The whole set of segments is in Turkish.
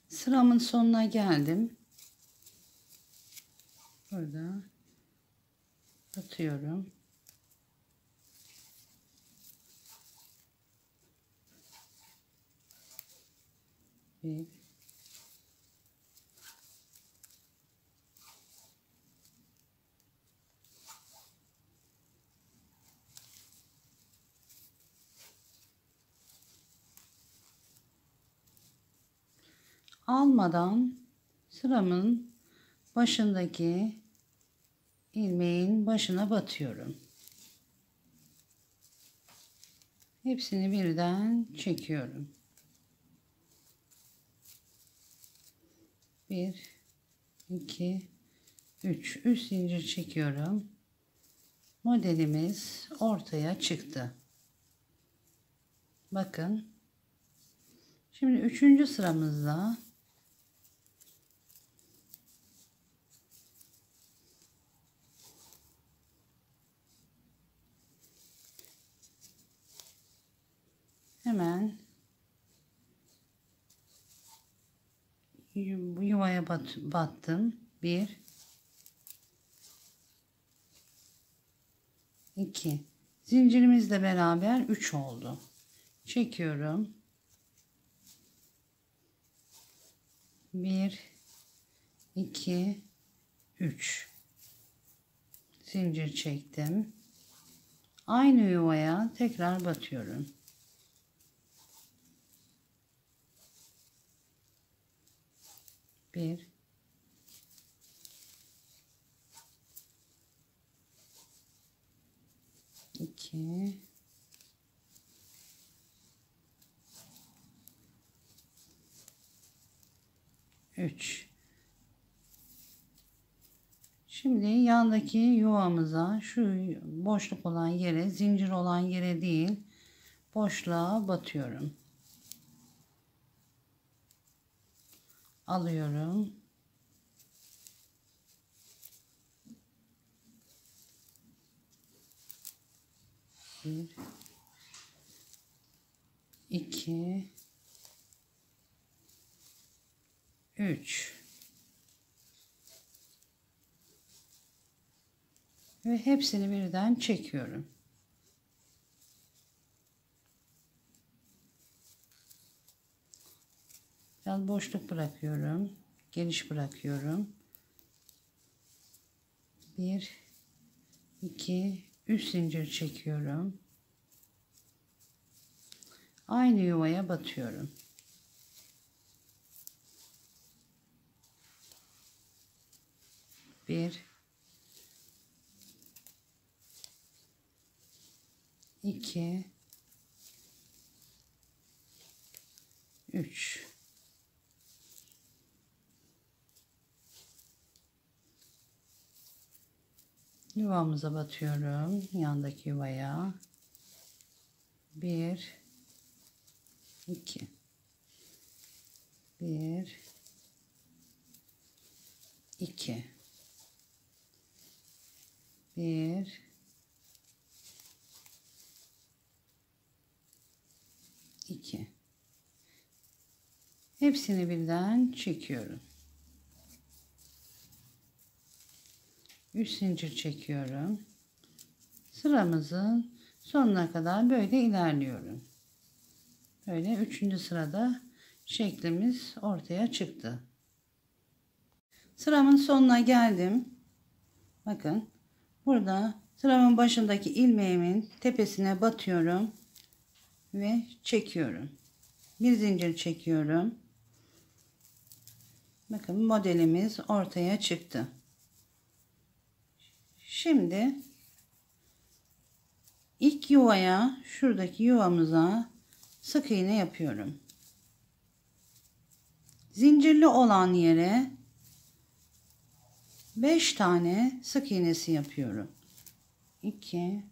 Sıramın sonuna geldim. Burada batıyorum. Bir, almadan sıramın başındaki ilmeğin başına batıyorum. Hepsini birden çekiyorum. 1 2 3 zincir çekiyorum. Modelimiz ortaya çıktı. Bakın. Şimdi 3. sıramızda hemen yuvaya battım. 1 2 zincirimizle beraber 3 oldu. Çekiyorum. 1 2 3 zincir çektim. Aynı yuvaya tekrar batıyorum. 1 2 3. Şimdi yandaki yuvamıza, şu boşluk olan yere, zincir olan yere değil, boşluğa batıyorum. Alıyorum. Bir, 2 3 ve hepsini birden çekiyorum. Biraz boşluk bırakıyorum. Geniş bırakıyorum. 1 2 3 zincir çekiyorum. Aynı yuvaya batıyorum. 1 2 3 yuvamıza batıyorum, yandaki yuvaya. 1 2 1 2 1 2 hepsini birden çekiyorum. 3 zincir çekiyorum. Sıramızın sonuna kadar böyle ilerliyorum. Böyle 3. sırada şeklimiz ortaya çıktı. Sıramın sonuna geldim. Bakın burada sıramın başındaki ilmeğimin tepesine batıyorum ve çekiyorum. Bir zincir çekiyorum. Bakın modelimiz ortaya çıktı. Şimdi ilk yuvaya, şuradaki yuvamıza sık iğne yapıyorum. Zincirli olan yere 5 tane sık iğnesi yapıyorum. 2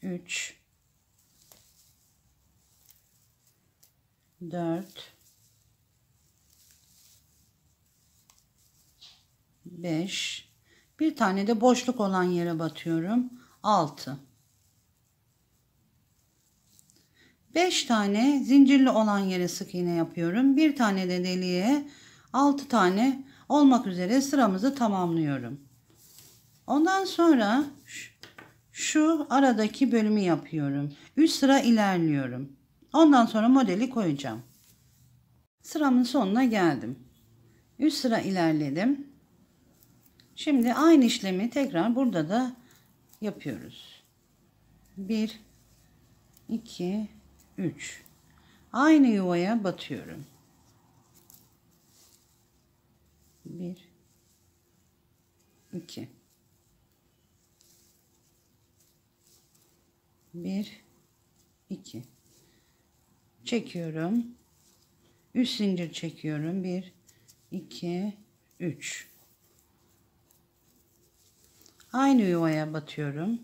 3 4 5 bir tane de boşluk olan yere batıyorum. 6 5 tane zincirli olan yere sık iğne yapıyorum. Bir tane de deliğe 6 tane olmak üzere sıramızı tamamlıyorum. Ondan sonra şu aradaki bölümü yapıyorum. 3 sıra ilerliyorum. Ondan sonra modeli koyacağım. Sıramın sonuna geldim. 3 sıra ilerledim. Şimdi aynı işlemi tekrar burada da yapıyoruz. 1 2 3. Aynı yuvaya batıyorum. 1 2 1 2 çekiyorum. 3 zincir çekiyorum. 1 2 3. Aynı yuvaya batıyorum.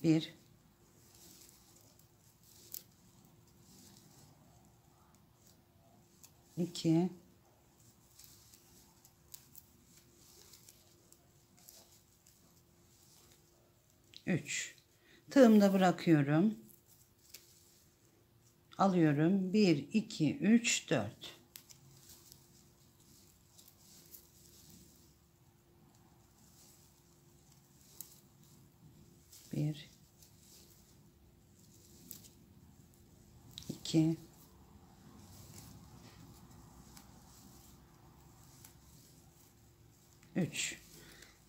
1 2 3. Tığımda bırakıyorum. Alıyorum. 1 2 3 4. Bir, iki, üç.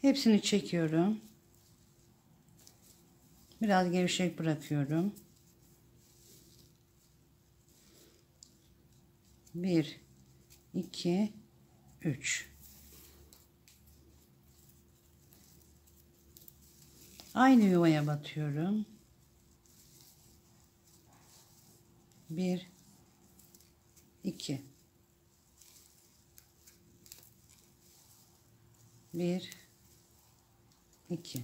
Hepsini çekiyorum. Biraz gevşek bırakıyorum. 1 2 3. Aynı yuvaya batıyorum. 1 2 1 2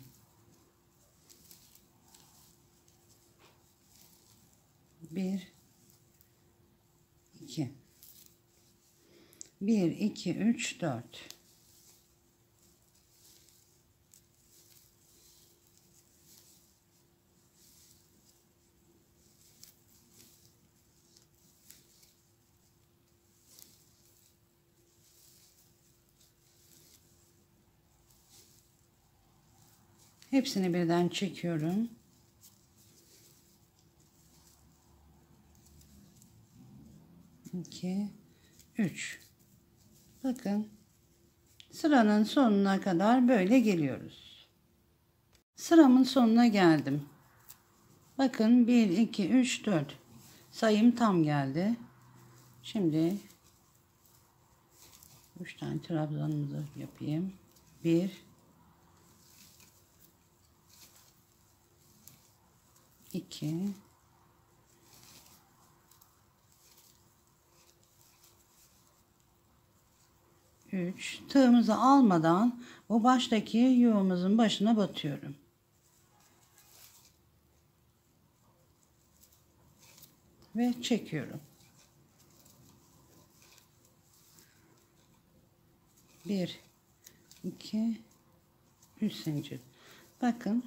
1 2 1 2 3 4. Hepsini birden çekiyorum. İki, üç. Bakın sıranın sonuna kadar böyle geliyoruz. Sıramın sonuna geldim. Bakın 1 2 3 4 sayım tam geldi. Şimdi 3 tane trabzanımızı yapayım. 1 2 3. Tığımızı almadan bu baştaki yuvamızın başına batıyorum. Ve çekiyorum. 1 2 3 zincir. Bakın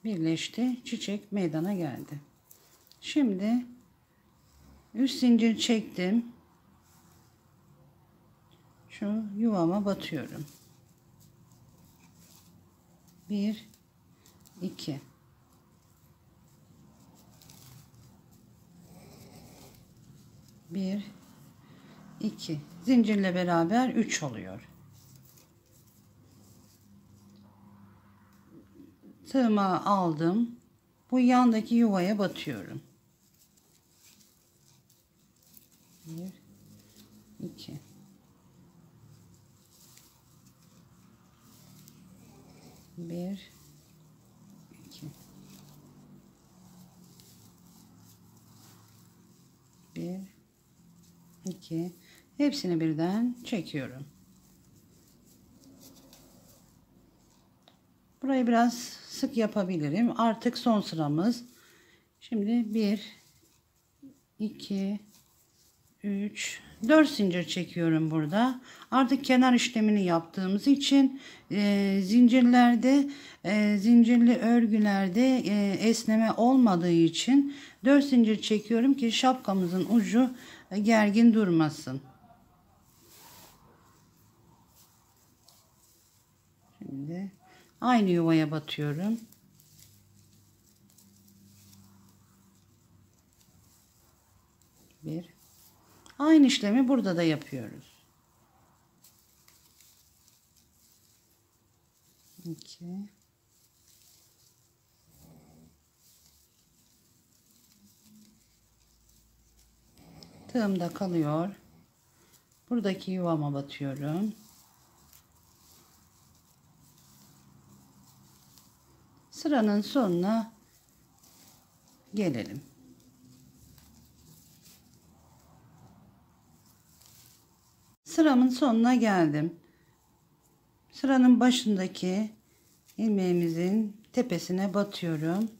birleşti. Çiçek meydana geldi. Şimdi 3 zincir çektim. Şu yuvama batıyorum. 1 2 1 2 zincirle beraber 3 oluyor. Tığımı aldım. Bu yandaki yuvaya batıyorum. 1 2 1 2 1 2 hepsini birden çekiyorum. Burayı biraz sık yapabilirim. Artık son sıramız. Şimdi 1 2 3, 4 zincir çekiyorum burada. Artık kenar işlemini yaptığımız için zincirlerde, zincirli örgülerde esneme olmadığı için 4 zincir çekiyorum ki şapkamızın ucu gergin durmasın. Şimdi aynı yuvaya batıyorum. Bir. Aynı işlemi burada da yapıyoruz. 2. Tığımda kalıyor. Buradaki yuvama batıyorum. Sıranın sonuna gelelim. Sıramın sonuna geldim. Sıranın başındaki ilmeğimizin tepesine batıyorum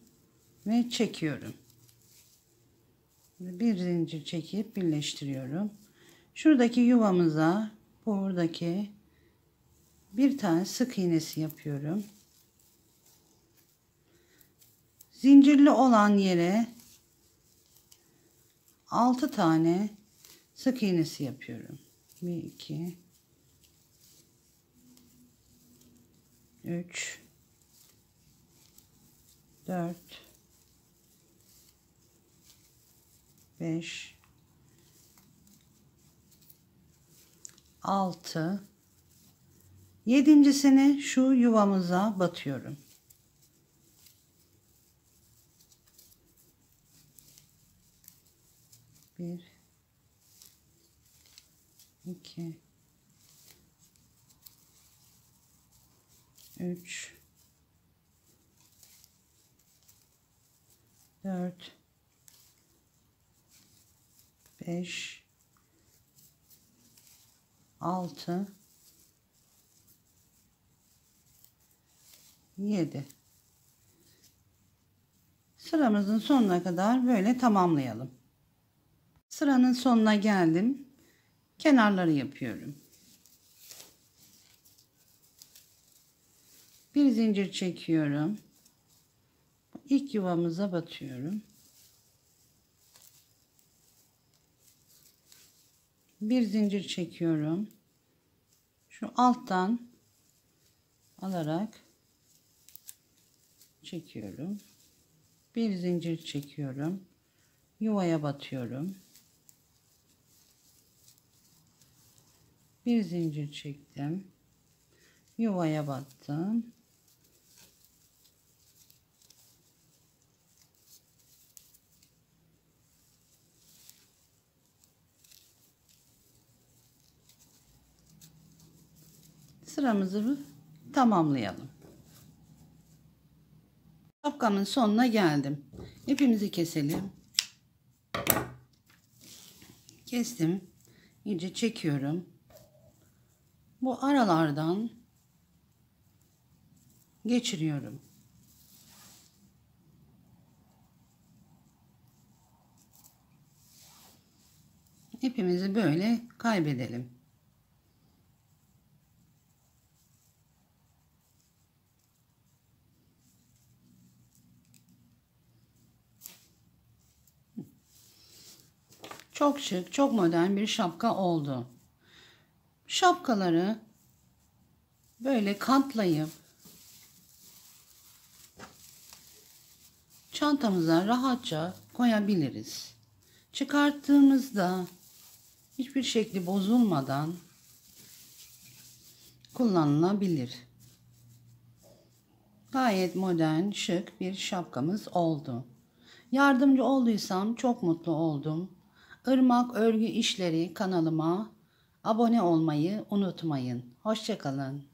ve çekiyorum. Bir zincir çekip birleştiriyorum. Şuradaki yuvamıza buradaki bir tane sık iğnesi yapıyorum. Zincirli olan yere 6 tane sık iğnesi yapıyorum. 1, 2, 3, 4, 5, 6, 7.'sini şu yuvamıza batıyorum. Bir, 2, 3, 4, 5, 6, 7. Sıramızın sonuna kadar böyle tamamlayalım. Sıranın sonuna geldim. Kenarları yapıyorum. Bir zincir çekiyorum. İlk yuvamıza batıyorum. Bir zincir çekiyorum. Şu alttan alarak çekiyorum. Bir zincir çekiyorum. Yuvaya batıyorum. Bir zincir çektim. Yuvaya battım. Sıramızı tamamlayalım. Şapkamın sonuna geldim. İpimizi keselim. Kestim. İyice çekiyorum. Bu aralardan geçiriyorum. İpimizi böyle kaybedelim. Çok şık, çok modern bir şapka oldu. Şapkaları böyle katlayıp çantamıza rahatça koyabiliriz. Çıkarttığımızda hiçbir şekli bozulmadan kullanılabilir. Gayet modern, şık bir şapkamız oldu. Yardımcı olduysam çok mutlu oldum. Irmak Örgü İşleri kanalıma abone olmayı unutmayın. Hoşça kalın.